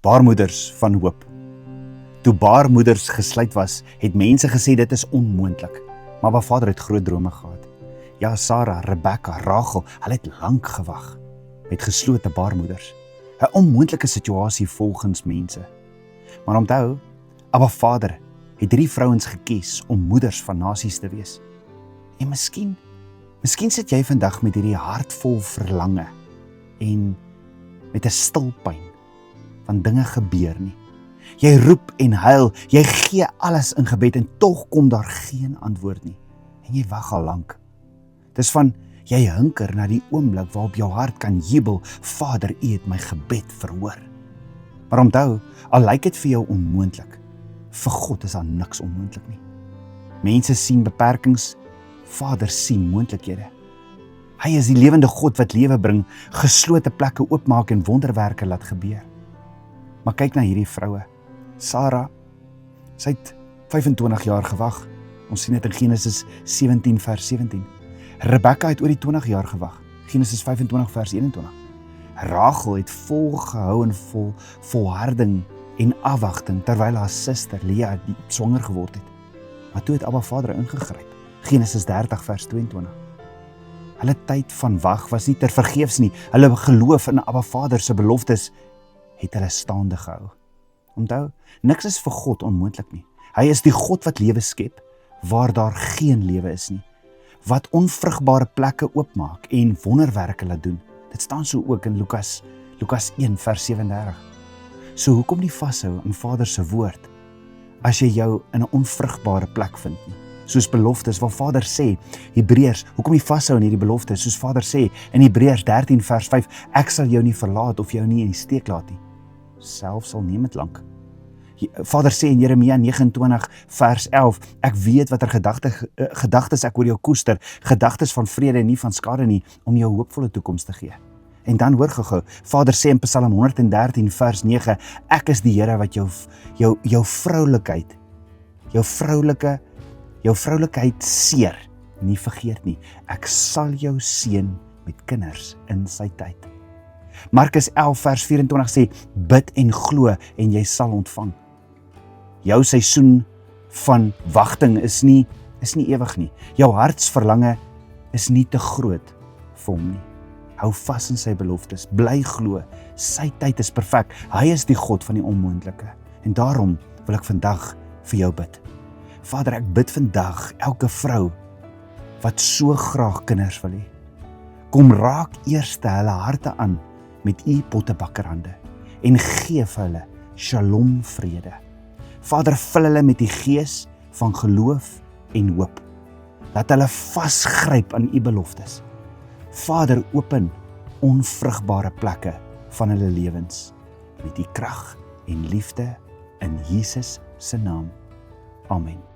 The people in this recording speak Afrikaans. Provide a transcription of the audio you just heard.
Baarmoeders van hoop. Toe baarmoeders gesluit was, het mense gesê dit is onmoontlik. Maar Abba Vader het groot drome gehad. Ja, Sarah, Rebecca, Rachel, hulle het lank gewag met geslote baarmoeders. 'n Onmoontlike situasie volgens mense. Maar onthou, Abba Vader het 3 vrouens gekies om moeders van nasies te wees. En miskien sit jy vandag met hierdie hart vol verlange en met 'n stil pyn, want dinge gebeur nie. Jy roep en huil, jy gee alles in gebed en tog kom daar geen antwoord nie. En jy wag al lank. Dis van, jy hunker na die oomblik waarop jou hart kan jubel, Vader, U het my gebed verhoor. Maar onthou, al lyk dit vir jou onmoontlik, vir God is daar niks onmoontlik nie. Mense sien beperkings, Vader sien moontlikhede. Hy is die lewende God wat lewe bring, geslote plekke oopmaak en wonderwerke laat gebeur. Maar kyk na hierdie vroue. Sarah, sy het 25 jaar gewag. Ons sien dit in Genesis 17 vers 17. Rebecca het oor die 20 jaar gewag. Genesis 25 vers 21. Rachel het volgehou en volharding en afwagting terwyl haar suster Lea swanger geword het. Maar toe het Abba Vader ingegryp. Genesis 30 vers 22. Hulle tyd van wag was nie ter vergeefs nie. Hulle geloof in Abba Vader se beloftes het hulle staande gehou. Onthou, niks is vir God onmoontlik nie. Hy is die God wat lewe skep, waar daar geen lewe is nie. Wat onvrugbare plekke oopmaak en wonderwerke laat doen. Dit staan so ook in Lukas 1 vers 37. So hoekom nie vashou aan Vader se woord, as jy jou in 'n onvrugbare plek vind nie? Soos beloftes waar Vader sê, Hebreërs, hoekom nie vashou aan hierdie beloftes, soos Vader sê in Hebreërs 13 vers 5, ek sal jou nie verlaat of jou nie in die steek laat nie. Selfs al neem dit lank. Vader sê in Jeremia 29 vers 11, ek weet watter gedagtes ek oor jou koester, gedagtes van vrede en nie van skade nie, om jou hoopvolle toekoms te gee. En dan hoor gou, Vader sê in Psalm 113 vers 9, ek is die Here wat jou vroulikheid seer nie vergeet nie. Ek sal jou seën met kinders in sy tyd. Markus 11 vers 24 sê, bid en glo en jy sal ontvang. Jou seisoen van wagting is nie ewig nie. Jou hartsverlange is nie te groot vir hom nie. Hou vas in sy beloftes, bly glo, sy tyd is perfek. Hy is die God van die onmoontlike. En daarom wil ek vandag vir jou bid. Vader, ek bid vandag elke vrou wat so graag kinders wil hê. Kom raak eers hulle harte aan met u pottebakkerhande en geef hulle shalom vrede. Vader, vul hulle met die gees van geloof en hoop. Laat hulle vasgryp aan u beloftes. Vader, open onvrugbare plekke van hulle lewens met die krag en liefde in Jesus se naam. Amen.